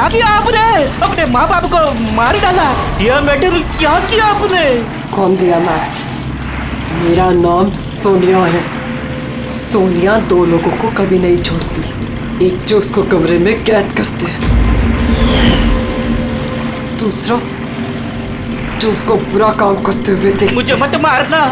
क्या किया आपने? अपने माँ बाप को मार डाला। दिया मैटर, क्या किया आपने? कौन दिया? मैं, मेरा नाम सोनिया है। सोनिया दो लोगों को कभी नहीं छोड़ती। एक जो उसको कमरे में कैद करते हैं, दूसरा जो उसको बुरा काम करते हुए देख। मुझे मत मारना।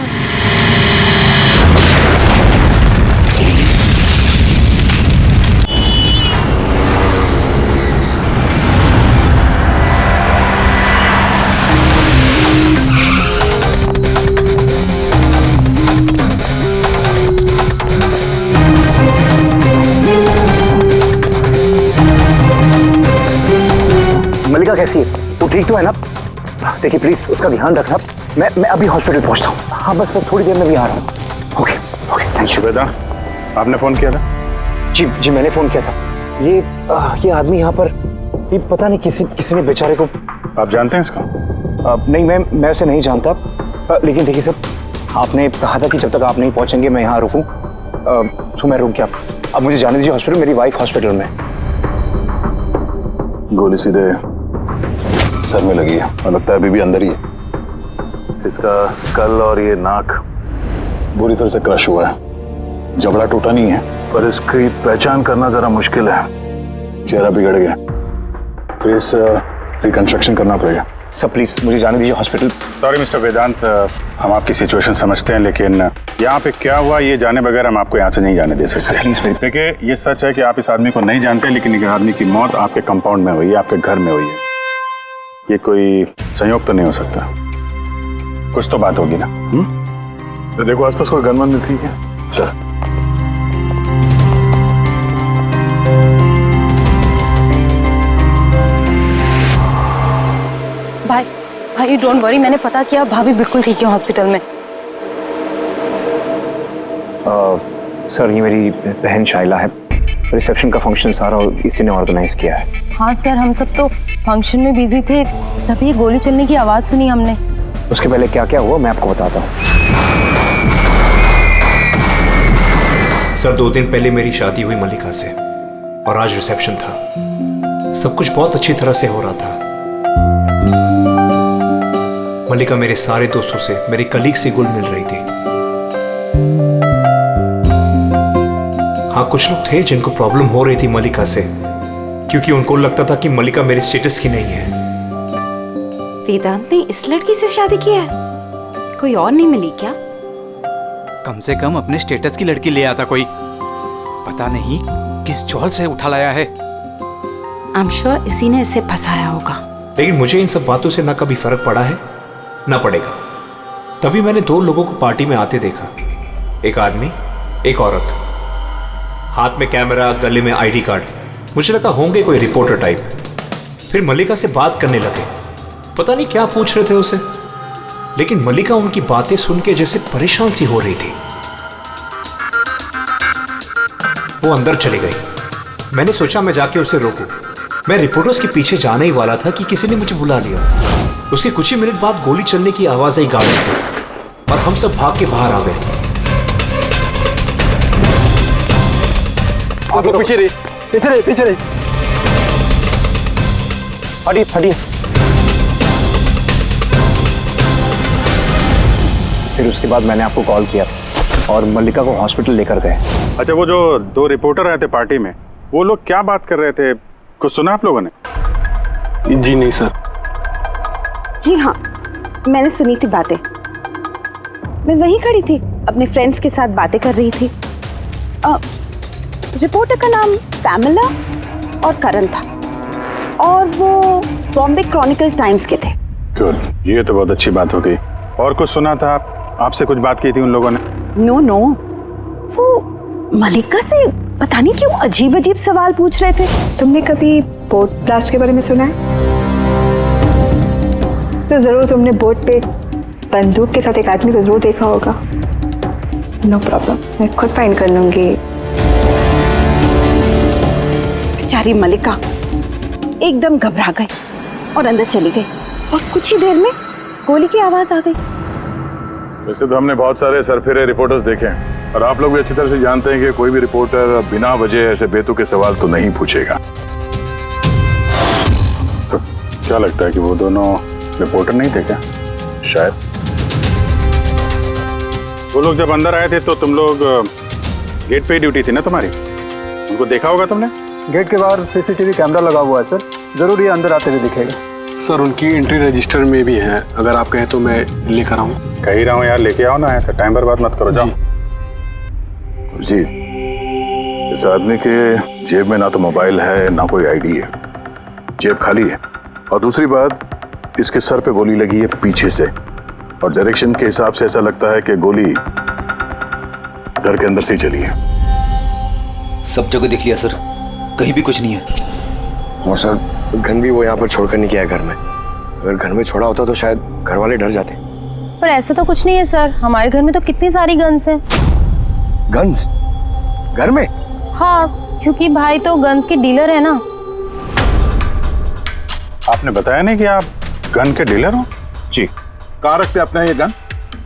मल्लिका कैसी है? वो ठीक तो है ना? देखिए प्लीज उसका ध्यान रखना। मैं अभी हॉस्पिटल पहुंचता हूँ। हाँ बस थोड़ी देर में भी आ रहा हूँ। Okay okay, thank you. बेटा, आपने फोन किया था? जी मैंने फोन किया था। ये आदमी यहाँ पर, ये पता नहीं किसी ने बेचारे को। आप जानते हैं इसको? नहीं, मैं उसे नहीं जानता। लेकिन देखिए सर, आपने कहा था कि जब तक आप नहीं पहुंचेंगे मैं यहाँ रुकूं, तो मैं रुक गया। अब मुझे जाने दीजिए हॉस्पिटल, मेरी वाइफ हॉस्पिटल में। गोली सीधे सर में लगी है और लगता है अभी भी अंदर ही है। इसका स्कल और ये नाक बुरी तरह से क्रश हुआ है। जबड़ा टूटा नहीं है, पर इसकी पहचान करना जरा मुश्किल है। चेहरा बिगड़ गया, फेस रिकंस्ट्रक्शन करना पड़ेगा। सर प्लीज मुझे जाने दीजिए हॉस्पिटल। सॉरी मिस्टर वेदांत, हम आपकी सिचुएशन समझते हैं, लेकिन यहाँ पे क्या हुआ ये जाने बगैर हम आपको यहाँ से नहीं जाने दे सकते। प्लीज देखिए, ये सच है कि आप इस आदमी को नहीं जानते, लेकिन इस आदमी की मौत आपके कंपाउंड में हुई है, आपके घर में हुई है। ये कोई संयोग तो नहीं हो सकता। कुछ तो बात होगी ना? तो देखो आसपास कोई गनमन नहीं थी क्या? चल। भाई डोंट वरी, मैंने पता किया, भाभी बिल्कुल ठीक है हॉस्पिटल में। सर ये मेरी बहन शाइला है। रिसेप्शन का फंक्शन सारा इसी ने ऑर्गेनाइज किया है। हाँ सर, हम सब तो फंक्शन में बिजी थे, तभी गोली चलने की आवाज सुनी हमने। उसके पहले क्या क्या हुआ मैं आपको बताता हूँ। सर 2 दिन पहले मेरी शादी हुई मल्लिका से और आज रिसेप्शन था। सब कुछ बहुत अच्छी तरह से हो रहा था। मल्लिका मेरे सारे दोस्तों से, मेरे कलीग से घुल मिल रही थी। हाँ, कुछ लोग थे जिनको प्रॉब्लम हो रही थी मल्लिका से, क्योंकि उनको लगता था कि मल्लिका मेरे स्टेटस की नहीं है। वेदांत ने इस लड़की से शादी की है? कोई और नहीं मिली क्या? कम से कम अपने स्टेटस की लड़की ले आता कोई। पता नहीं किस चौल से उठा लाया है। आई एम श्योर इसी ने इसे फंसाया होगा। लेकिन मुझे इन सब बातों से ना कभी फर्क पड़ा है ना पड़ेगा। तभी मैंने 2 लोगों को पार्टी में आते देखा, एक आदमी एक औरत, हाथ में कैमरा, गले में आईडी कार्ड। मुझे लगा होंगे कोई रिपोर्टर टाइप। फिर मल्लिका से बात करने लगे, पता नहीं क्या पूछ रहे थे उसे, लेकिन मल्लिका उनकी बातें सुन के जैसे परेशान सी हो रही थी। वो अंदर चली गई। मैंने सोचा मैं जाके उसे रोकूं। मैं रिपोर्टर्स के पीछे जाने ही वाला था कि किसी ने मुझे बुला लिया। उसके कुछ ही मिनट बाद गोली चलने की आवाज आई गाड़ी से और हम सब भाग के बाहर आ गए। आप लोग पीछे रहिए। हटिए। फिर उसके बाद मैंने आपको कॉल किया और मल्लिका को हॉस्पिटल लेकर गए। अच्छा, वो जो 2 रिपोर्टर आए थे पार्टी में, वो लोग क्या बात कर रहे थे? कुछ सुना आप लोगों ने? जी नहीं सर। जी हाँ, मैंने सुनी थी बातें। मैं वहीं खड़ी थी, अपने फ्रेंड्स के साथ बातें कर रही थी। रिपोर्टर का नाम पैमेला और करण था और वो बॉम्बे क्रॉनिकल टाइम्स के थे। गुड, ये तो बहुत अच्छी बात हो गई। और कुछ सुना था? आपसे कुछ बात की थी उन लोगों ने? नो, वो मल्लिका से पता नहीं क्यों अजीब अजीब सवाल पूछ रहे थे। तुमने कभी बोट ब्लास्ट के बारे में सुना है? तो जरूर तुमने बोट पे बंदूक के साथ एक आदमी को जरूर देखा होगा। नो प्रॉब्लम, मैं खुद फाइंड कर लूंगी। बेचारी मल्लिका एकदम घबरा गई और अंदर चली गई और कुछ ही देर में गोली की आवाज आ गई। वैसे तो हमने बहुत सारे सरफिरे रिपोर्टर्स देखे हैं और आप लोग भी अच्छी तरह से जानते हैं कि कोई भी रिपोर्टर बिना वजह ऐसे बेतुके सवाल तो नहीं पूछेगा। क्या लगता है कि वो दोनों रिपोर्टर नहीं थे क्या? शायद। वो लोग जब अंदर आए थे तो तुम लोग गेट पे ही ड्यूटी थी ना तुम्हारी? उनको देखा होगा तुमने? गेट के बाहर सीसीटीवी कैमरा लगा हुआ है सर, जरूर ये अंदर आते हुए दिखेगा। सर उनकी एंट्री रजिस्टर में भी है, अगर आप कहें तो मैं लेकर आऊँ। कह ही रहा हूँ यार, लेके आओ ना, है तो टाइम बर्बाद मत करो, जाओ। जी, इस आदमी के जेब में ना तो मोबाइल है ना कोई आईडी है, जेब खाली है। और दूसरी बात, इसके सर पे गोली लगी है पीछे से, और डायरेक्शन के हिसाब से ऐसा लगता है कि गोली घर के अंदर से ही चली है। सब जगह देख लिया सर, कहीं भी कुछ नहीं है। और सर गन भी वो यहाँ पर छोड़कर नहीं गया है घर में। अगर घर में छोड़ा होता तो शायद घर वाले डर जाते। पर ऐसा तो कुछ नहीं है सर, हमारे घर में तो कितनी सारी गन्स हैं। गन्स घर में? हाँ, क्योंकि भाई तो गन्स के डीलर है ना। आपने बताया नहीं कि आप गन के डीलर हो? जी। कहाँ रखते अपने ये गन?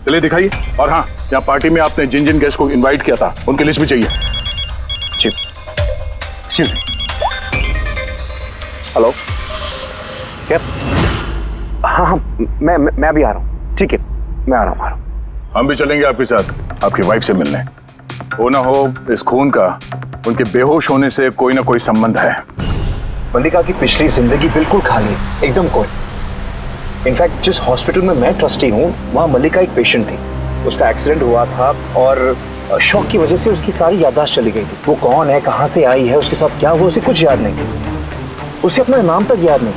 चलिए दिखाइए। और हाँ, यहाँ पार्टी में आपने जिन जिन गेस्ट को इनवाइट किया था उनकी लिस्ट भी चाहिए। जी। हेलो, क्या? हाँ हाँ, मैं भी आ रहा हूँ। ठीक है, मैं आ रहा हूँ। हम भी चलेंगे आपके साथ आपकी वाइफ से मिलने। हो ना हो इस खून का उनके बेहोश होने से कोई ना कोई संबंध है। मल्लिका की पिछली जिंदगी बिल्कुल खाली, एकदम कोई। इनफैक्ट जिस हॉस्पिटल में मैं ट्रस्टी हूँ वहाँ मल्लिका एक पेशेंट थी, उसका एक्सीडेंट हुआ था और शॉक की वजह से उसकी सारी याददाश्त चली गई थी। वो कौन है, कहाँ से आई है, उसके साथ क्या हुआ, उसे कुछ याद नहीं। उसे अपना नाम तक याद नहीं।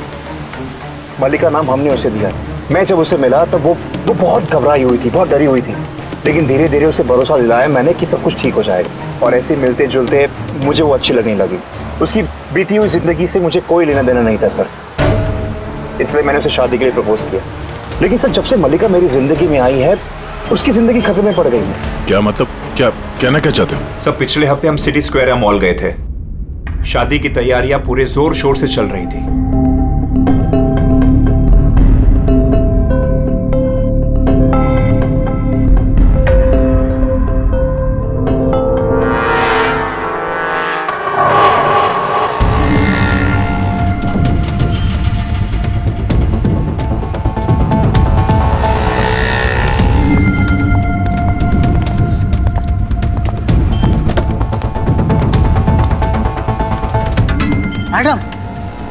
मल्लिका नाम हमने उसे दिया। मैं जब उसे मिला तब वो बहुत घबराई हुई थी, बहुत डरी हुई थी, लेकिन धीरे धीरे उसे भरोसा दिलाया मैंने कि सब कुछ ठीक हो जाएगा। और ऐसे मिलते जुलते मुझे वो अच्छी लगने लगी। उसकी बीती हुई जिंदगी से मुझे कोई लेना देना नहीं था सर, इसलिए मैंने उसे शादी के लिए प्रपोज किया। लेकिन सर जब से मल्लिका मेरी जिंदगी में आई है उसकी जिंदगी खतरे में पड़ गई है। क्या मतलब, क्या कहना क्या चाहते हो? सब पिछले हफ्ते हम सिटी स्क्वायर मॉल गए थे। शादी की तैयारियां पूरे जोर शोर से चल रही थी। मैडम,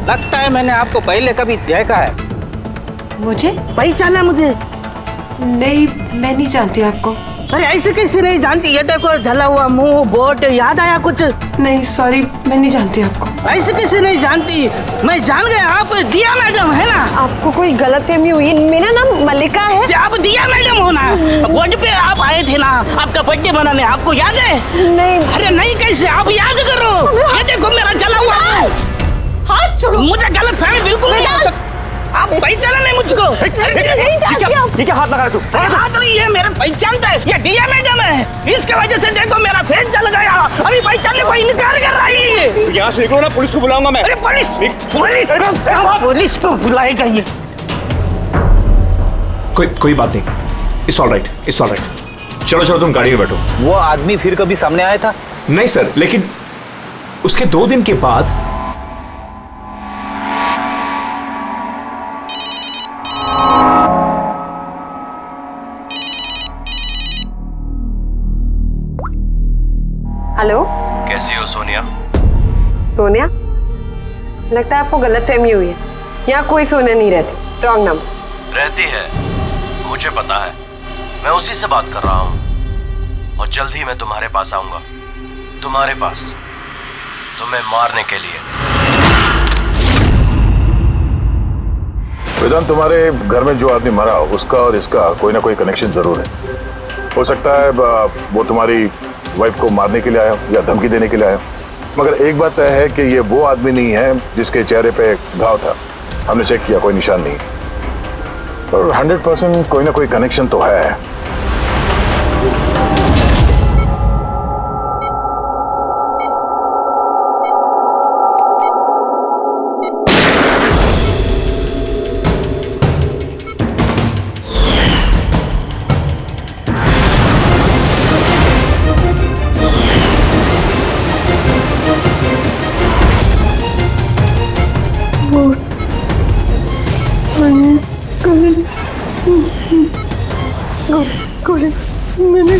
लगता है मैंने आपको पहले कभी देखा है। मुझे? पहचाना मुझे? नहीं, मैं नहीं जानती आपको। अरे ऐसे कैसे नहीं जानती? ये देखो, जला हुआ मुंह, बोट, याद आया कुछ? नहीं सॉरी, मैं नहीं जानती आपको। ऐसे कैसे नहीं जानती? मैं जान गया, आप दिया मैडम है ना? आपको कोई गलतफहमी हुई, मेरा नाम मल्लिका है। आप दिया मैडम हो ना? बोर्ड पे आप आए थे ना आपका बर्थडे मनाने, आपको याद है? नहीं। अरे नहीं कैसे, आप याद करो। ये देखो मेरा जला हुआ मुंह। हाथ छोड़ो। मुझे गलतफहमी बिल्कुल नहीं हो सकती। आप पहचाना नहीं मुझको? नहीं जानती हूँ। ठीक है, हाथ लगा तू। हाथ नहीं है, मेरा पहचानता है। ये दिया मैडम है, इसके वजह से देखो मेरा फेस जल गया। अभी पहचानने को इनकार कर रही है। यहाँ से निकलो ना, पुलिस को बुलाऊंगा मैं। अरे पुलिस तो बुलाएगा ये। कोई बात नहीं, it's all right, it's all right. चलो तुम गाड़ी में बैठो। वो आदमी फिर कभी सामने आया था? नहीं सर, लेकिन उसके 2 दिन के बाद हेलो, कैसी हो सोनिया? सोनिया? लगता है आपको गलतफहमी हुई है। यहाँ कोई सोनिया नहीं रहती, रॉन्ग नंबर। रहती है, मुझे पता है। मैं उसी से बात कर रहा हूँ और जल्द ही मैं तुम्हारे पास आऊंगा, तुम्हारे पास, तुम्हें मारने के लिए। वेदांत, तुम्हारे घर में जो आदमी मरा उसका और इसका कोई ना कोई कनेक्शन जरूर है। हो सकता है वो तुम्हारी वाइफ को मारने के लिए आया या धमकी देने के लिए आया, मगर एक बात तय है कि ये वो आदमी नहीं है जिसके चेहरे पे घाव था। हमने चेक किया, कोई निशान नहीं, और 100% कोई ना कोई कनेक्शन तो है। मैंने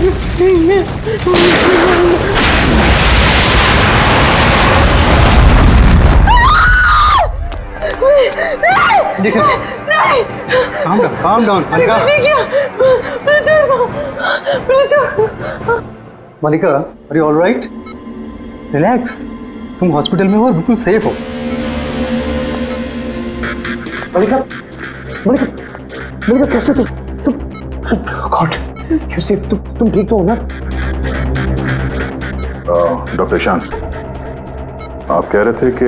calm down, Malika. Malika, are you all right? Relax. तुम हॉस्पिटल में हो और बिल्कुल सेफ हो। मलिका, मलिका, मलिका कैसे तुम गॉड कैसे तुम ठीक तो हो ना? डॉक्टर ईशान, आप कह रहे थे कि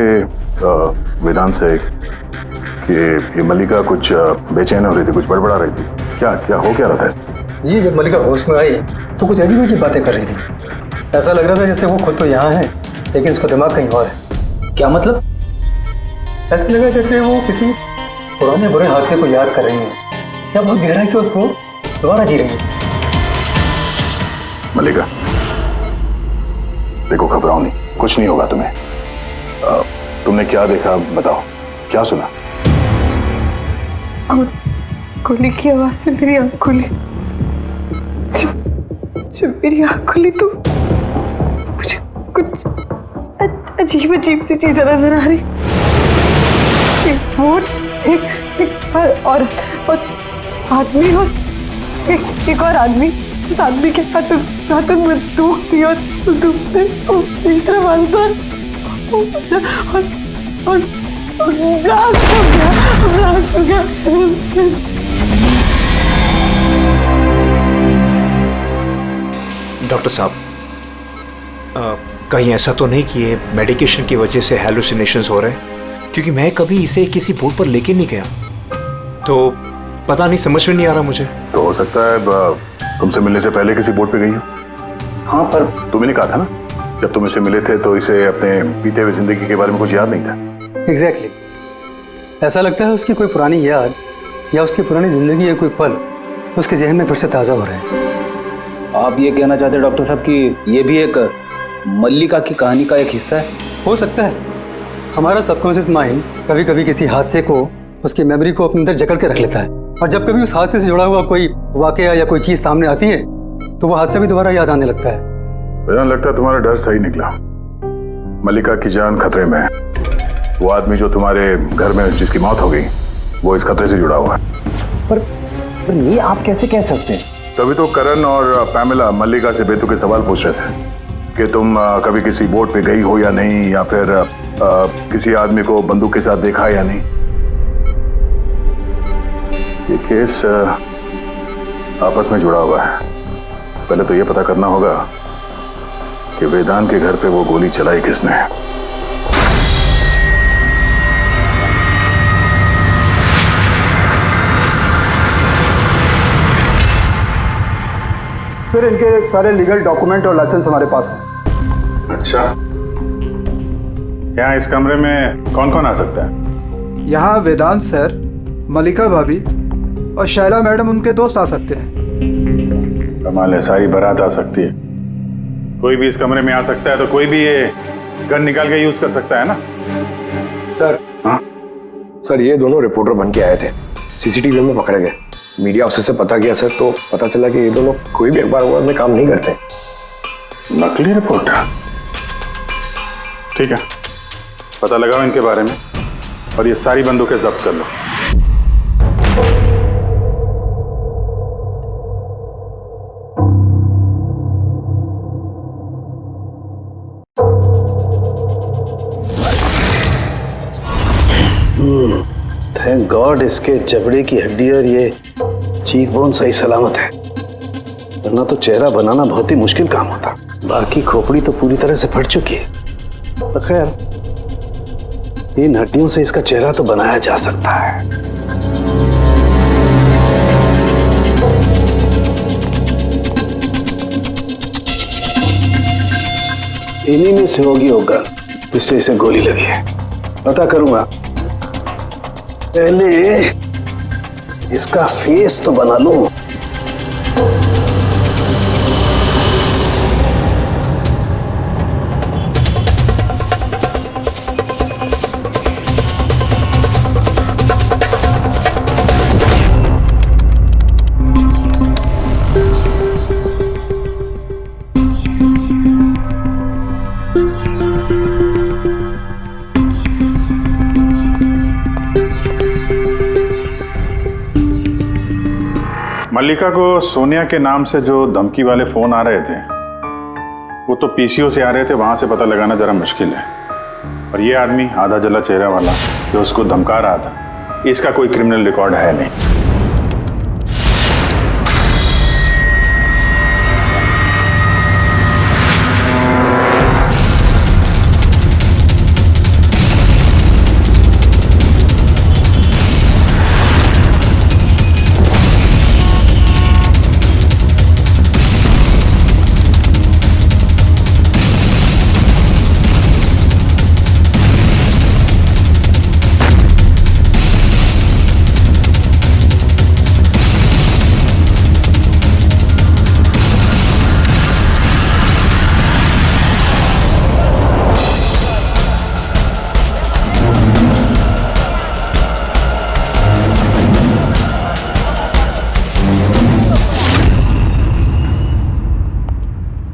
वेदांत से कि ये मल्लिका कुछ बेचैन हो रही थी, कुछ बड़बड़ा रही थी। क्या हो क्या रहा था? जी, जब मल्लिका होश में आई तो कुछ अजीब अजीब बातें कर रही थी। ऐसा लग रहा था जैसे वो खुद तो यहाँ है लेकिन उसका दिमाग कहीं और है। क्या मतलब? ऐसा लगा जैसे वो किसी पुराने बुरे हादसे को याद कर रही है या बहुत गहराई से उसको दोबारा जी रही है। मल्लिका, देखो घबराओ नहीं, कुछ नहीं होगा तुम्हें। तुमने क्या देखा बताओ, क्या सुना? गोली की आवाज से मेरी आंख खुली। जब मेरी आंख खुली तो मुझे कुछ अजीब अजीब सी चीजें नजर आ रही। एक बोट, एक औरत और आदमी और एक और आदमी। उस आदमी के हाथों में बंदूक थी और बंदूक में एक तरफ अंदर और ब्लास्ट हो गया। डॉक्टर साहब, कहीं ऐसा तो नहीं कि ये मेडिकेशन की वजह से हैलुसिनेशंस हो रहे हैं? क्योंकि मैं कभी इसे किसी बोर्ड पर लेके नहीं गया, तो पता नहीं, समझ में नहीं आ रहा मुझे। तो हो सकता है तुमसे मिलने से पहले किसी बोर्ड पे गई हो। हाँ, पर तुम्हें नहीं कहा था ना, जब तुम इसे मिले थे तो इसे अपने बीते हुए जिंदगी के बारे में कुछ याद नहीं था। एग्जैक्टली। ऐसा लगता है उसकी कोई पुरानी याद या उसकी पुरानी जिंदगी या कोई पल उसके जहन में फिर से ताज़ा हो रहे हैं। आप ये कहना चाहते हैं डॉक्टर साहब कि ये भी एक मल्लिका की कहानी का एक हिस्सा है? हो सकता है। हमारा सबकॉन्शियस माइंड कभी कभी किसी हादसे को, उसकी मेमोरी को अपने अंदर जकड़ के रख लेता है, और जब कभी उस हादसे से जुड़ा हुआ कोई वाकया या कोई चीज सामने आती है तो वो हादसा भी दोबारा याद आने लगता है। मुझे लगता है तुम्हारा डर सही निकला। मल्लिका की जान खतरे में है। वो आदमी जो तुम्हारे घर में जिसकी मौत हो गई वो इस खतरे से जुड़ा हुआ है। पर ये आप कैसे कह सकते हैं? तभी तो करण और पैमिला मल्लिका से बेतुके सवाल पूछ रहे थे कि तुम कभी किसी बोट पे गई हो या नहीं, या फिर किसी आदमी को बंदूक के साथ देखा या नहीं। ये केस आपस में जुड़ा हुआ है। पहले तो ये पता करना होगा कि वेदांत के घर पे वो गोली चलाई किसने। सर, इनके सारे लीगल डॉक्यूमेंट और लाइसेंस हमारे पास हैं। अच्छा, यहाँ इस कमरे में कौन कौन आ सकता है? यहाँ वेदांत सर, मल्लिका भाभी और शैला मैडम उनके दोस्त आ सकते हैं। कमाल है, सारी बारात आ सकती है। कोई भी इस कमरे में आ सकता है, तो कोई भी ये गन निकाल के यूज कर सकता है ना? सर, हाँ सर, ये दोनों रिपोर्टर बन के आए थे, सीसीटीवी में पकड़े गए। मीडिया ऑफिसर से पता किया सर, तो पता चला कि ये दोनों कोई भी अखबार में काम नहीं करते। नकली रिपोर्टर? ठीक है, पता लगाओ इनके बारे में और ये सारी बंदूकें जब्त कर लो। थैंक गॉड इसके जबड़े की हड्डी और ये चीक बोन सही सलामत है, वरना तो चेहरा बनाना बहुत ही मुश्किल काम होता। बाकी खोपड़ी तो पूरी तरह से फट चुकी है, पर खैर इन हड्डियों से इसका चेहरा तो बनाया जा सकता है। इन्हीं में से होगी वो गन जिससे इसे गोली लगी है। पता करूंगा, पहले इसका फेस तो बना लूं। मल्लिका को सोनिया के नाम से जो धमकी वाले फोन आ रहे थे वो तो पीसीओ से आ रहे थे, वहां से पता लगाना जरा मुश्किल है। और ये आदमी आधा जला चेहरा वाला जो उसको धमका रहा था, इसका कोई क्रिमिनल रिकॉर्ड है नहीं।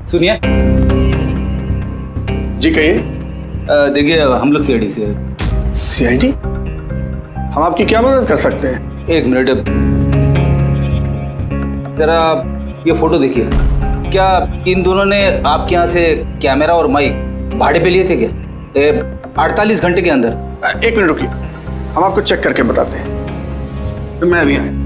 सुनिए जी कहिए। देखिए हम लोग सीआईडी से। सीआईडी? हम आपकी क्या मदद कर सकते हैं? एक मिनट जरा ये फोटो देखिए। क्या इन दोनों ने आपके यहाँ से कैमरा और माइक भाड़े पे लिए थे क्या 48 घंटे के अंदर? एक मिनट रुकिए, हम आपको चेक करके बताते हैं। मैं अभी आया।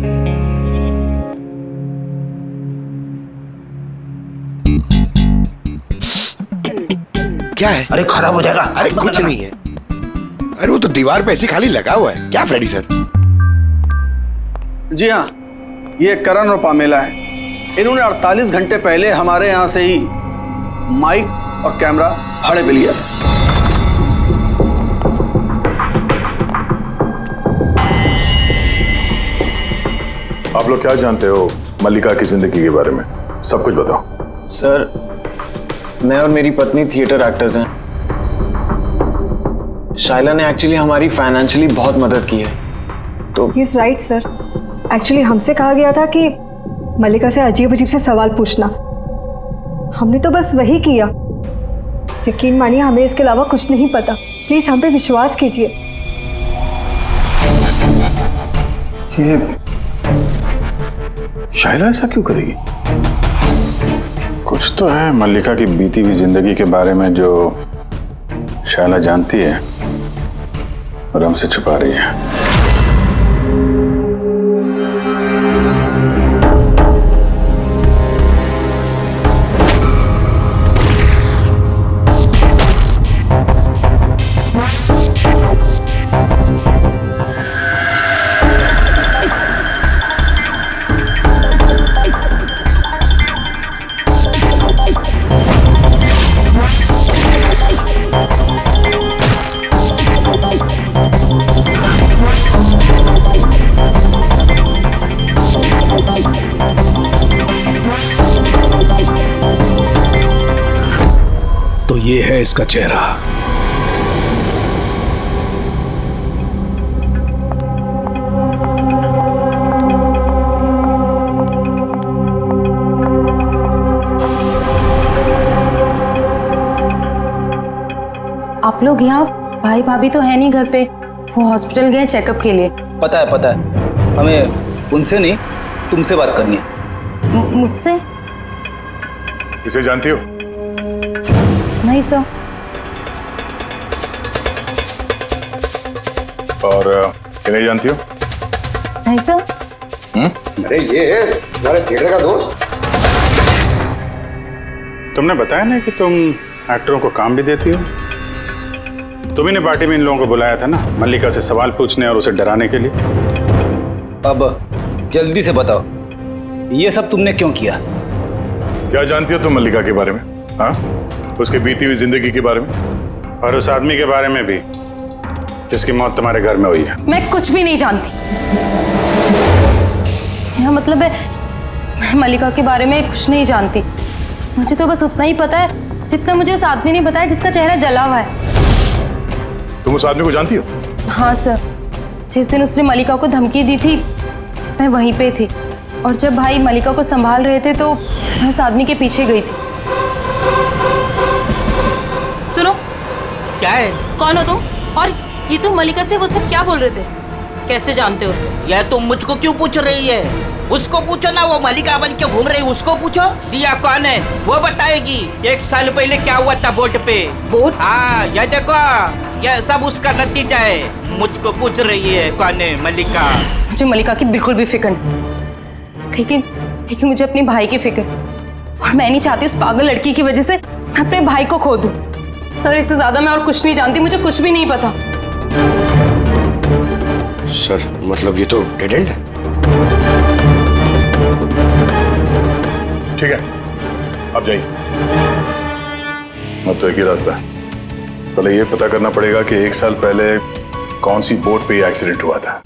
क्या है? अरे खराब हो जाएगा। अरे कुछ नहीं है। अरे वो तो दीवार पे ऐसे खाली लगा हुआ है। क्या फ्रेडी सर? जी हाँ, ये करण और पामेला है। इन्होंने 48 घंटे पहले हमारे यहाँ से ही माइक और कैमरा भाड़े पे लिया था। आप लोग क्या जानते हो मल्लिका की जिंदगी के बारे में? सब कुछ बताओ। सर, मैं और मेरी पत्नी थिएटर एक्टर्स हैं। शाइला ने एक्चुअली हमारी फाइनेंशियली बहुत मदद की है। तो he is right sir. Actually हमसे कहा गया था कि मल्लिका से अजीब अजीब से सवाल पूछना, हमने तो बस वही किया। यकीन मानिए हमें इसके अलावा कुछ नहीं पता। प्लीज हम पे विश्वास कीजिए। ये शाइला ऐसा क्यों करेगी? कुछ तो है मल्लिका की बीती हुई जिंदगी के बारे में जो शाइला जानती है और हमसे छुपा रही है। तो ये है इसका चेहरा। आप लोग यहाँ, भाई भाभी तो है नहीं घर पे, वो हॉस्पिटल गए चेकअप के लिए। पता है, हमें उनसे नहीं तुमसे बात करनी है। मुझसे? इसे जानती हो? नहीं सर। और किन्हें जानती हो? नहीं सर। अरे ये है तुम्हारे थिएटर का दोस्त। तुमने बताया ना कि तुम एक्टरों को काम भी देती हो। तुम्ही ने पार्टी में इन लोगों को बुलाया था ना मल्लिका से सवाल पूछने और उसे डराने के लिए। अब जल्दी से बताओ, ये सब तुमने क्यों किया? क्या जानती हो तुम मल्लिका के बारे में? हाँ, उसके बीती हुई जिंदगी के बारे में और उस आदमी के बारे में भी जिसकी मौत तुम्हारे घर में हुई है। मैं कुछ भी नहीं जानती। मेरा मतलब है मैं मल्लिका के बारे में कुछ नहीं जानती। मुझे तो बस उतना ही पता है जितना मुझे उस आदमी ने बताया जिसका चेहरा जला हुआ है। तुम उस आदमी को जानती हो? हाँ सर, जिस दिन उसने मल्लिका को धमकी दी थी मैं वहीं पे थी, और जब भाई मल्लिका को संभाल रहे थे तो मैं उस आदमी के पीछे गई थी। सुनो, क्या है? कौन हो तुम? और ये तुम मल्लिका से वो सब क्या बोल रहे थे? कैसे जानते हो उसे? यह तुम मुझको क्यों पूछ रही है? उसको पूछो ना, वो मलिका बन के घूम रही, उसको पूछो। दिया कौन है वो बताएगी। 1 साल पहले क्या हुआ था बोट पे। बोट? हाँ, ये देखो, ये सब उसका नतीजा है। मुझको पूछ रही है कौन है मलिका। मुझे मलिका की बिल्कुल भी फिक्र नहीं, लेकिन मुझे अपने भाई की फिक्र, और मैं नहीं चाहती उस पागल लड़की की वजह से मैं अपने भाई को खो दूं। सर, इससे ज्यादा मैं और कुछ नहीं जानती, मुझे कुछ भी नहीं पता। सर मतलब ये तो डेड एंड है। ठीक है, अब जाइए। अब तो एक ही रास्ता है, पहले ये पता करना पड़ेगा कि 1 साल पहले कौन सी बोट पे ये एक्सीडेंट हुआ था।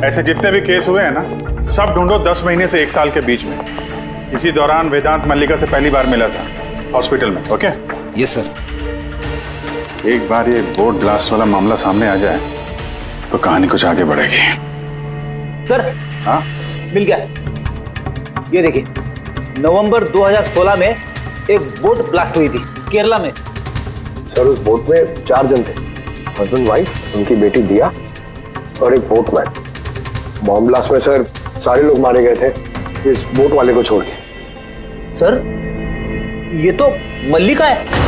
ऐसे जितने भी केस हुए हैं ना, सब ढूंढो 10 महीने से 1 साल के बीच में। इसी दौरान वेदांत मल्लिका से पहली बार मिला था हॉस्पिटल में। ओके? Yes sir. एक बार ये बोट ब्लास्ट वाला मामला सामने आ जाए तो कहानी कुछ आगे बढ़ेगी। सर, हाँ, मिल गया। ये देखिए, नवंबर 2016 में एक बोट ब्लास्ट हुई थी केरला में। सर उस बोट में 4 जन थे, हस्बैंड वाइफ, उनकी बेटी दिया और एक बोटमैन। बॉम्ब ब्लास्ट में सर सारे लोग मारे गए थे, इस बोट वाले को छोड़ के। सर, ये तो मल्लिका है।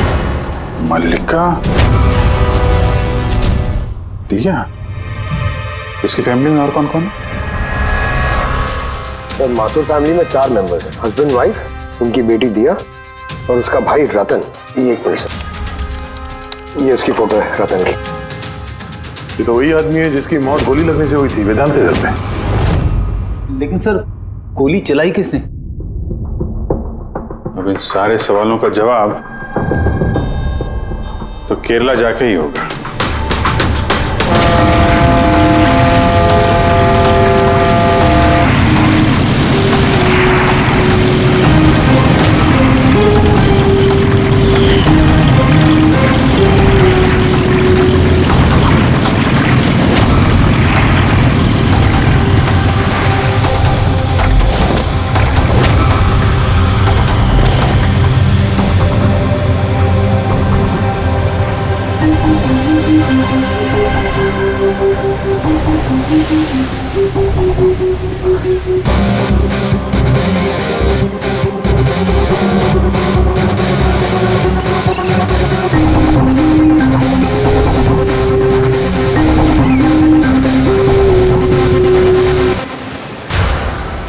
मल्लिका? दिया? इसकी फैमिली में और कौन कौन है? सर माथुर फैमिली में 4 मेंबर्स हैं, हस्बैंड वाइफ, उनकी बेटी दिया और उसका भाई रतन। ये एक मिनट सर, ये उसकी फोटो है रतन की। ये तो वही आदमी है जिसकी मौत गोली लगने से हुई थी वेदांत के घर पे। लेकिन सर, गोली चलाई किसने? अब इन सारे सवालों का जवाब तो केरला जाके ही होगा।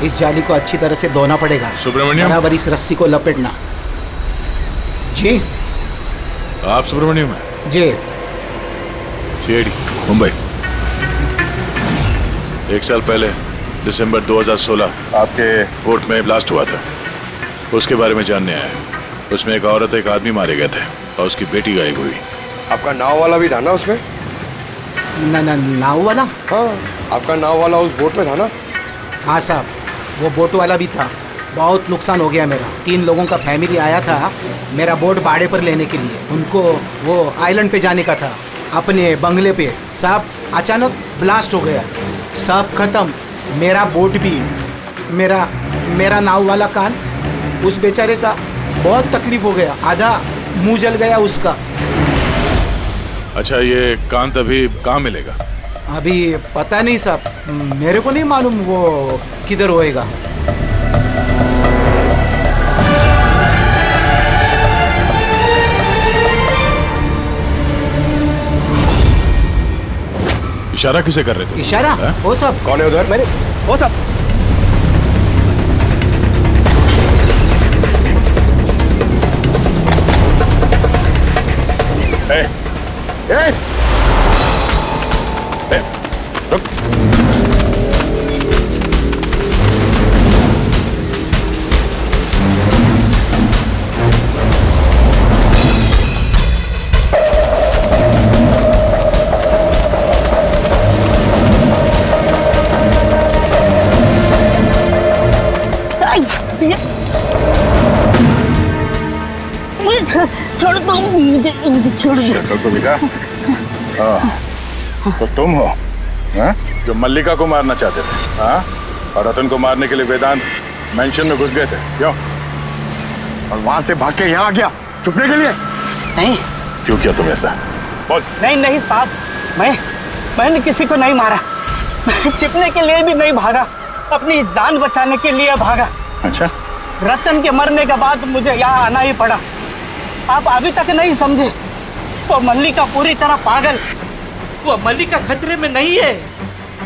इस जाली को अच्छी तरह से धोना पड़ेगा। सुब्रमण्यम, बराबर इस रस्सी को लपेटना। जी आप सुब्रमण्यम हैं? जी। सीआईडी मुंबई। 1 साल पहले दिसंबर 2016 आपके बोट में ब्लास्ट हुआ था, उसके बारे में जानने आया। उसमें एक औरत एक आदमी मारे गए थे और उसकी बेटी गायब हुई। आपका नाव वाला भी था ना उसमें? नाव वाला? हाँ, आपका नाव वाला उस बोट में था ना? हाँ साहब, वो बोट वाला भी था। बहुत नुकसान हो गया मेरा। 3 लोगों का फैमिली आया था मेरा बोट भाड़े पर लेने के लिए। उनको वो आइलैंड पे जाने का था, अपने बंगले पे। सब अचानक ब्लास्ट हो गया, सब खत्म। मेरा बोट भी, मेरा नाव वाला कान, उस बेचारे का बहुत तकलीफ हो गया। आधा मुंह जल गया उसका। अच्छा, ये कांत अभी कहाँ मिलेगा? अभी पता नहीं साहब, मेरे को नहीं मालूम वो किधर होएगा। इशारा किसे कर रहे थे? इशारा? वो सब कौन है उधर? मैंने वो सब रुक। छोड़ दो मुझे, छोड़ दो। शक्ल को दिखा। तो तुम हो हा? जो मल्लिका को मारना चाहते थे, हाँ? और रतन को मारने के लिए वेदांत मेंशन में घुस गए थे, क्यों? और वहां से भाग के यहाँ आ गया। छुपने के लिए? नहीं। क्यों किया तुम ऐसा? बोल। नहीं नहीं साहब, मैंने किसी को नहीं मारा। मैं छिपने के लिए भी नहीं भागा, अपनी जान बचाने के लिए भागा। अच्छा। रतन के मरने के बाद मुझे यहाँ आना ही पड़ा। आप अभी तक नहीं समझे। वो मल्लिका पूरी तरह पागल। वो मल्लिका खतरे में नहीं है,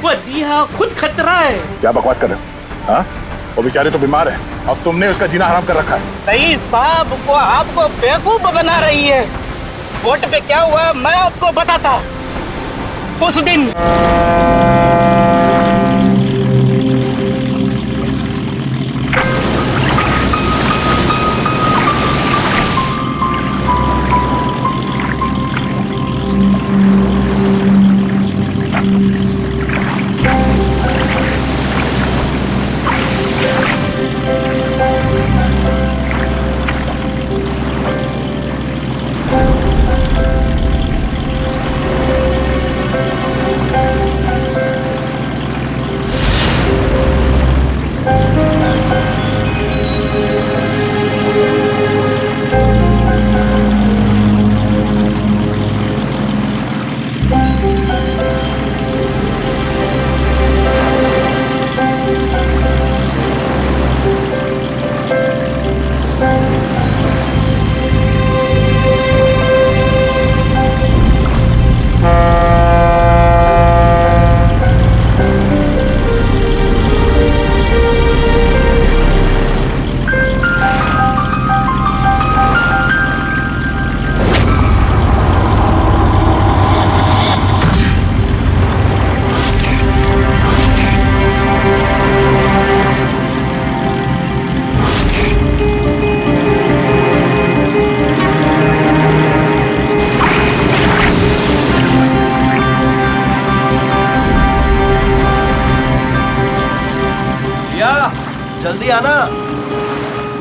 वो दिया खुद खतरा है। क्या बकवास कर रहे हो? हाँ? वो बेचारे तो बीमार है और तुमने उसका जीना हराम कर रखा है। नहीं साहब, वो आपको बेवकूफ बना रही है। वोट पे क्या हुआ मैं आपको बताता। उस दिन जल्दी आना,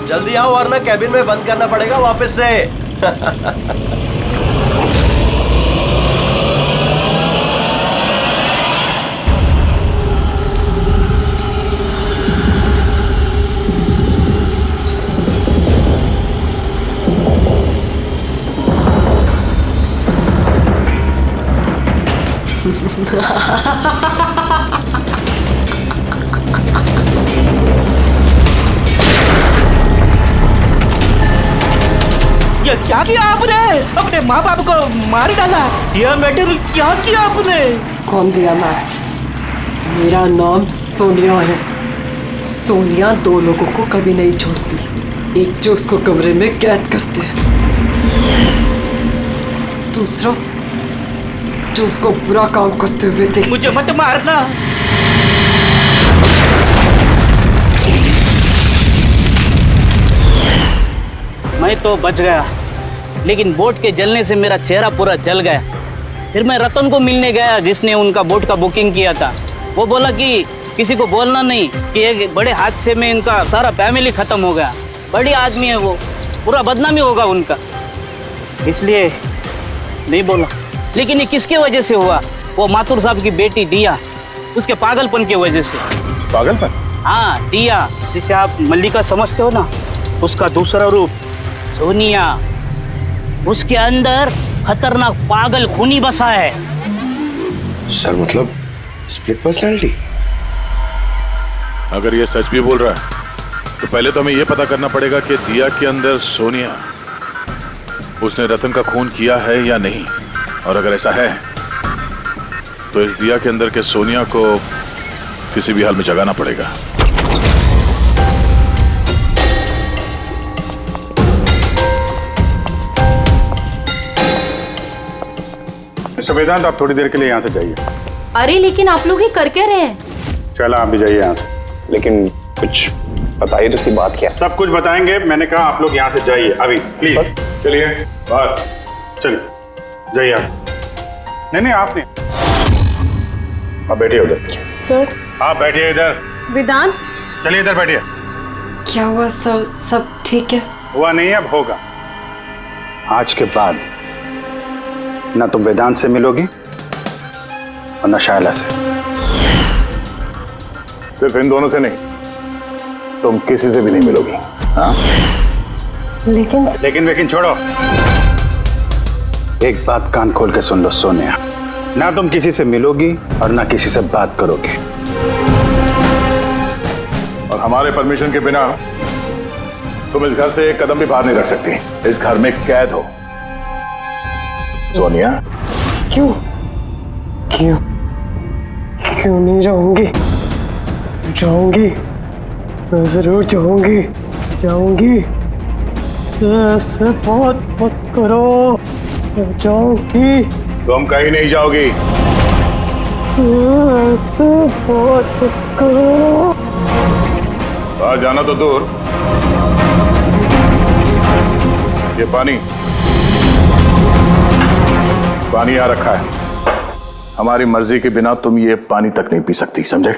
जल्दी आओ वरना कैबिन में बंद करना पड़ेगा वापस से। ये क्या किया आपने? अपने माँ बाप को मार डाला। दिया मैटर क्या किया आपने? कौन दिया मैं? मेरा नाम सोनिया है। सोनिया दो लोगों को कभी नहीं छोड़ती। एक जो उसको कमरे में कैद करते हैं, दूसरा जो उसको बुरा काम करते हुए देख। मुझे मत मारना। मैं तो बच गया, लेकिन बोट के जलने से मेरा चेहरा पूरा जल गया। फिर मैं रतन को मिलने गया जिसने उनका बोट का बुकिंग किया था। वो बोला कि किसी को बोलना नहीं कि एक बड़े हादसे में इनका सारा फैमिली खत्म हो गया। बड़ी आदमी है वो, पूरा बदनामी होगा उनका, इसलिए नहीं बोला। लेकिन ये किसके वजह से हुआ? वो माथुर साहब की बेटी दिया, उसके पागलपन की वजह से। पागलपन? हाँ, दिया जिसे आप मल्लिका समझते हो ना, उसका दूसरा रूप सोनिया। उसके अंदर खतरनाक पागल खूनी बसा है। सर मतलब स्प्लिट पर्सनैलिटी? अगर ये सच भी बोल रहा है तो पहले तो हमें ये पता करना पड़ेगा कि दिया के अंदर सोनिया, उसने रतन का खून किया है या नहीं। और अगर ऐसा है तो इस दिया के अंदर के सोनिया को किसी भी हाल में जगाना पड़ेगा। मिस्टर वेदांत, आप थोड़ी देर के लिए यहाँ से जाइए। अरे लेकिन आप लोग ये कर क्या रहे हैं? चलो आप भी जाइए यहाँ से। लेकिन कुछ बताइए तो सी बात क्या? सब कुछ बताएंगे, मैंने कहा आप लोग यहाँ से जाइए अभी प्लीज। चलिए बाहर चलिए, जाइए आप। नहीं आप नहीं, आप बैठिए उधर। सर। आप बैठिए इधर। वेदांत। चलिए इधर बैठिए। क्या हुआ? सब ठीक है? हुआ नहीं है, अब होगा। आज के बाद ना तुम वेदांत से मिलोगी और ना शायला से। सिर्फ इन दोनों से नहीं, तुम किसी से भी नहीं मिलोगी। हाँ? लेकिन छोड़ो। एक बात कान खोल के सुन लो सोनिया, ना तुम किसी से मिलोगी और ना किसी से बात करोगी। और हमारे परमिशन के बिना तुम इस घर से एक कदम भी बाहर नहीं रख सकती। इस घर में कैद हो। सोनिया। क्यों क्यों क्यों नहीं जाऊंगी? जाऊंगी, मैं जरूर जाऊंगी, जाऊंगी। से बात मत करो, मैं जाऊंगी। तुम कहीं नहीं जाओगी। से बात मत करो। बाहर जाना तो दूर, ये पानी आ रखा है। हमारी मर्जी के बिना तुम ये पानी तक नहीं पी सकती, समझे?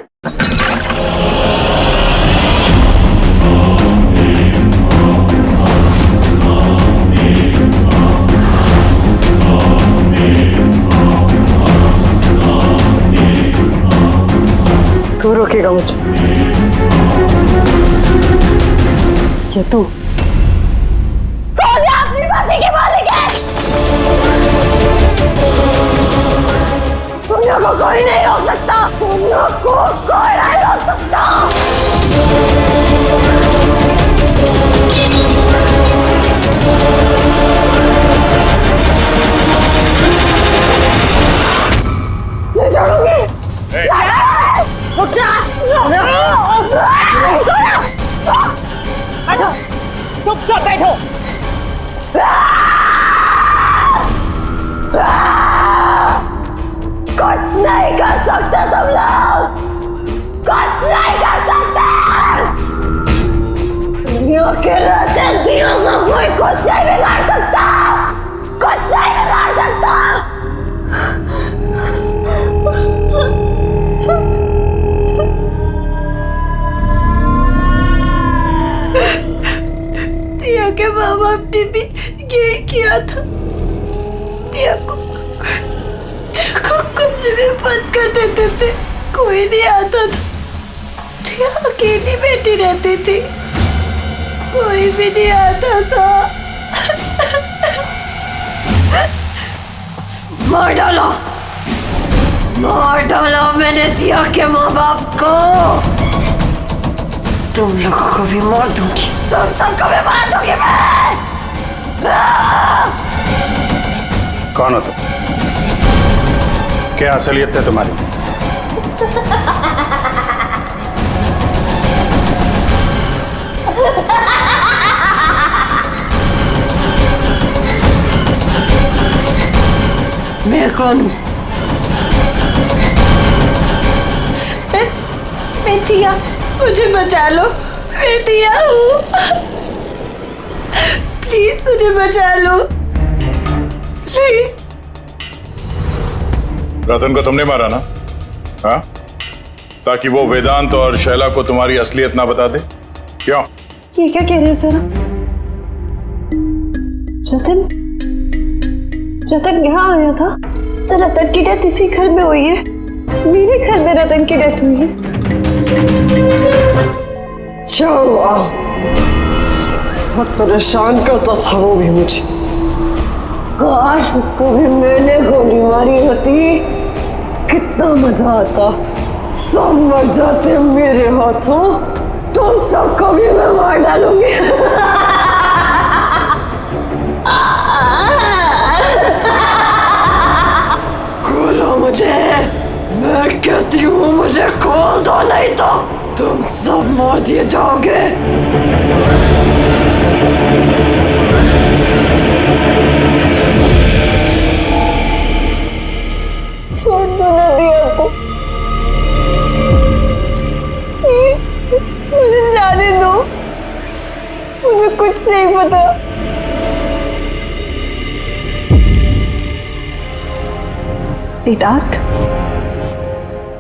तू रोकेगा मुझे? क्या तू? सोनिया अपनी मर्जी की मालिक है। सोनिया को कोई नहीं रोक सकता। सोनिया को कोई नहीं रोक सकता। नहीं छोड़ूंगी। रुक जा। सोनिया, बैठो, चुपचाप बैठो। कुछ नहीं कर सकते तुम लोग, कुछ नहीं कर सकते। दुनिया के रहते दियों को कोई कुछ नहीं बिगाड़ सकता, कुछ नहीं बिगाड़ सकता। दिया के माँ बाप ने भी यही किया था। दिया को कमरे में बंद कर देते थे, कोई नहीं आता था। दिया अकेली बैठी रहती थी, कोई भी नहीं आता था। मार डाला, मार डाला मैंने दिया के माँ बाप को। तुम लोगों को भी मार दूंगी, तुम सबको भी मार दूंगी मैं। कौन हो तुम? क्या असलियत है तुम्हारी? मैं कौन हूँ? मैं दिया, मुझे बचा लो। मैं दिया हूँ, प्लीज मुझे बचा लो, प्लीज। रतन को तुमने मारा ना? हाँ? ताकि वो वेदांत और शैला को तुम्हारी असलियत ना बता दे? क्यों? ये क्या कह रहे हैं सर? रतन यहाँ आया था? तो रतन की डेथ इसी घर में हुई है, मेरे घर में रतन की डेथ हुई है। बहुत परेशान करता था वो भी मुझे। काश उसको भी मैंने गोली मारी होती, कितना मजा आता। सब मर जाते मेरे हाथों, तुम सबको भी मैं मार डालूंगी। खोलो मुझे, मैं कहती हूँ मुझे खोल दो, नहीं तो तुम सब मार दिए जाओगे। छोड़ दो ना दिया को, मुझे जाने दो, मुझे कुछ नहीं पता। वेदांत,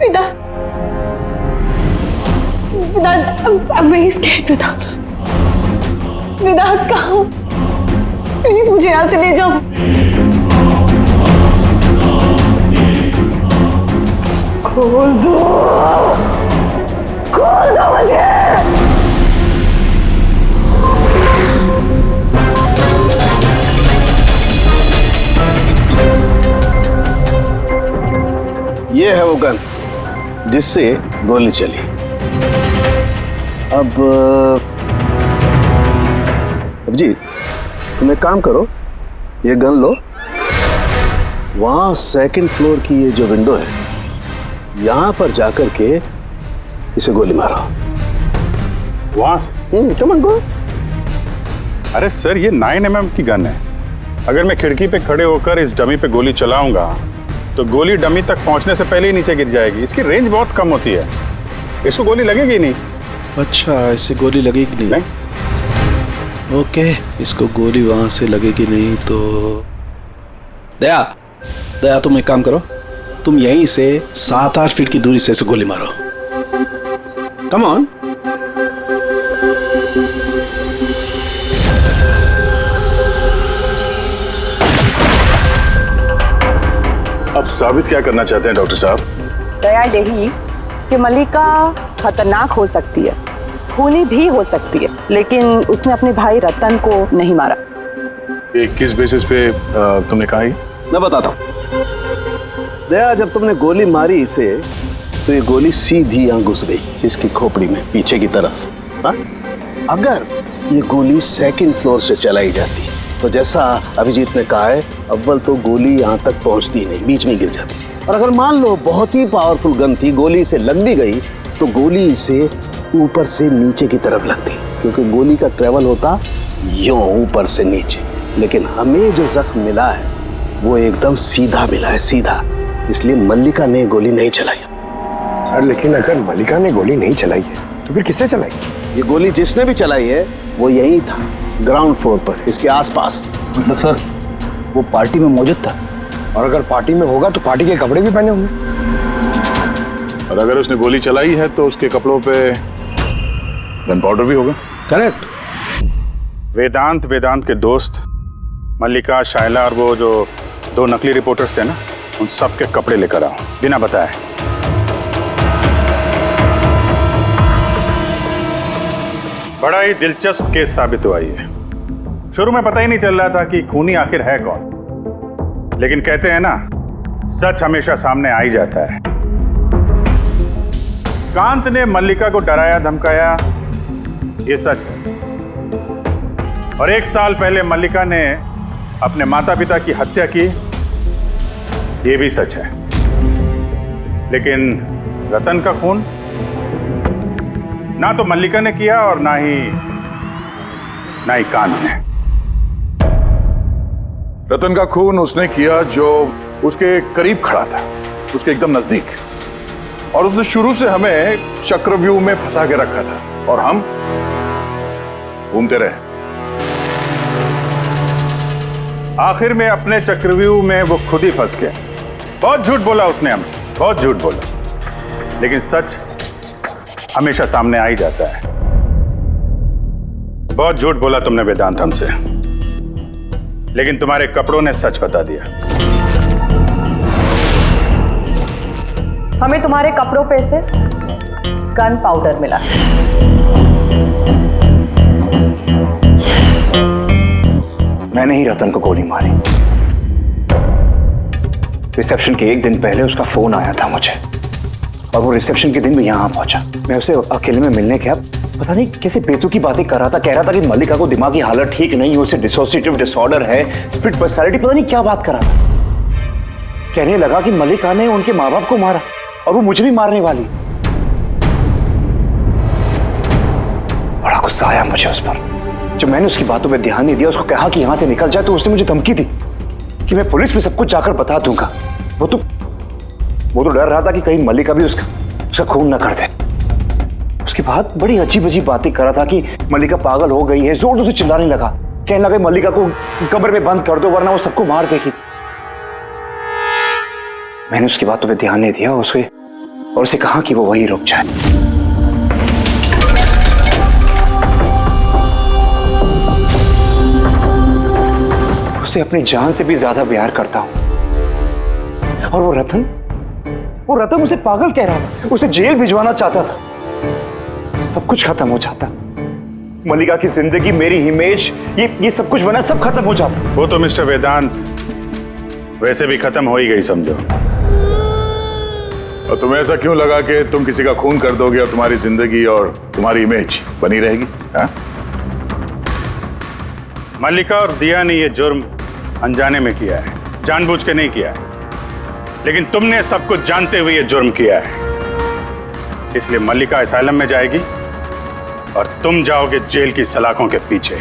वेदांत, वेदांत, I'm very scared, वेदांत। वेदांत कहाँ हो? प्लीज मुझे यहाँ से ले जाओ। खोल दो, खोल दो मुझे। ये है वो गन जिससे गोली चली। अब जी तुम एक काम करो, ये गन लो, वहां सेकंड फ्लोर की ये जो विंडो है यहां पर जाकर के इसे गोली मारो। वहां से? Come on go. अरे सर, ये 9mm की गन है। अगर मैं खिड़की पे खड़े होकर इस डमी पे गोली चलाऊंगा तो गोली डमी तक पहुंचने से पहले ही नीचे गिर जाएगी। इसकी रेंज बहुत कम होती है, इसको गोली लगेगी नहीं। अच्छा, इससे गोली लगेगी नहीं? ओके, इसको गोली वहां से लगेगी नहीं तो दया तुम एक काम करो, तुम यहीं से 7-8 फीट की दूरी से इसे गोली मारो। Come on. अब साबित क्या करना चाहते हैं डॉक्टर साहब? दया यही कि मल्लिका खतरनाक हो सकती है, खूनी भी हो सकती है, लेकिन उसने अपने भाई रतन को नहीं मारा। ये किस बेसिस पे तुमने कहा? मैं बताता हूँ। दया, जब तुमने गोली मारी इसे तो ये गोली सीधी यहां घुस गई इसकी खोपड़ी में पीछे की तरफ। हा? अगर ये गोली सेकंड फ्लोर से चलाई जाती तो जैसा अभिजीत ने कहा है, अव्वल तो गोली यहां तक पहुंचती नहीं, बीच में गिर जाती। और अगर मान लो बहुत ही पावरफुल गन थी, गोली से लग भी गई तो गोली इसे ऊपर से नीचे की तरफ लगती, क्योंकि गोली का ट्रेवल होता यूं ऊपर से नीचे। लेकिन हमें जो जख्म मिला है वो एकदम सीधा मिला है, सीधा। इसलिए मल्लिका ने गोली नहीं चलाई। सर, लेकिन अगर मल्लिका ने गोली नहीं चलाई है तो फिर किससे चलाई? ये गोली जिसने भी चलाई है वो यही था, ग्राउंड फ्लोर पर, इसके आसपास। मतलब सर, वो पार्टी में मौजूद था? और अगर पार्टी में होगा तो पार्टी के कपड़े भी पहने होंगे। और अगर उसने गोली चलाई है तो उसके कपड़ों पे गन पाउडर भी होगा। करेक्ट। वेदांत के दोस्त मल्लिका, शायला और वो जो 2 नकली रिपोर्टर्स थे ना, उन सब के कपड़े लेकर आओ बिना बताए। बड़ा ही दिलचस्प केस साबित हुआ ये। शुरू में पता ही नहीं चल रहा था कि खूनी आखिर है कौन, लेकिन कहते हैं ना, सच हमेशा सामने आ ही जाता है। कांत ने मल्लिका को डराया धमकाया, ये सच है। और 1 साल पहले मल्लिका ने अपने माता पिता की हत्या की, ये भी सच है। लेकिन रतन का खून ना तो मल्लिका ने किया और ना ही कांत ने। रतन का खून उसने किया जो उसके करीब खड़ा था, उसके एकदम नजदीक, और उसने शुरू से हमें चक्रव्यूह में फंसा के रखा था और हम घूमते रहे। आखिर में अपने चक्रव्यूह में वो खुद ही फंस गया। बहुत झूठ बोला उसने हमसे, बहुत झूठ बोला, लेकिन सच हमेशा सामने आ ही जाता है। बहुत झूठ बोला तुमने वेदांत हमसे, लेकिन तुम्हारे कपड़ों ने सच बता दिया। हमें तुम्हारे कपड़ों पे से गन पाउडर मिला। मैंने ही रतन को गोली मारी। रिसेप्शन के 1 दिन पहले उसका फोन आया था मुझे, और वो रिसेप्शन के दिन भी यहाँ पहुंचा। मैं उसे अकेले में मिलने गया, पता नहीं कैसे बेतुकी बातें कर रहा था। कह रहा था कि मल्लिका को दिमागी हालत ठीक नहीं है, उसे डिसोसिएटिव डिसऑर्डर है, स्प्लिट पर्सनालिटी, पता नहीं क्या बात कर रहा था। कहने लगा कि मल्लिका ने उनके माँ बाप को मारा और वो मुझे भी मारने वाली। बड़ा गुस्सा आया मुझे उस पर। जब मैंने उसकी बातों पे ध्यान नहीं दिया, उसको कहा कि यहां से निकल जाए, तो उसने मुझे धमकी दी कि मैं पुलिस में सब कुछ जाकर बता दूंगा। वो तो डर रहा था कि कहीं मल्लिका भी उसका खून ना कर दे। उसके बाद बड़ी अजीब अजीब बातें कर रहा था कि मल्लिका पागल हो गई है, जोर जोर से चिल्लाने लगा, कहने लगा मल्लिका को कब्र में बंद कर दो वरना वो सबको मार देगी। मैंने उसकी बातों पे ध्यान नहीं दिया और उसे कहा कि वो वहीं रुक जाए। उसे अपनी जान से भी ज्यादा प्यार करता हूं। और वो रतन उसे पागल कह रहा था, उसे जेल भिजवाना चाहता था। सब कुछ खत्म हो जाता, मल्लिका की जिंदगी, मेरी इमेज, ये सब कुछ बना, सब खत्म हो जाता। वो तो मिस्टर वेदांत वैसे भी खत्म हो ही गई समझो। और तुम्हें ऐसा क्यों लगा कि तुम किसी का खून कर दोगे और तुम्हारी जिंदगी और तुम्हारी इमेज बनी रहेगी? हाँ? मल्लिका और दिया ने यह जुर्म अनजाने में किया है, जानबूझ के नहीं किया है। लेकिन तुमने सब कुछ जानते हुए यह जुर्म किया है। इसलिए मल्लिका असाइलम में जाएगी और तुम जाओगे जेल की सलाखों के पीछे।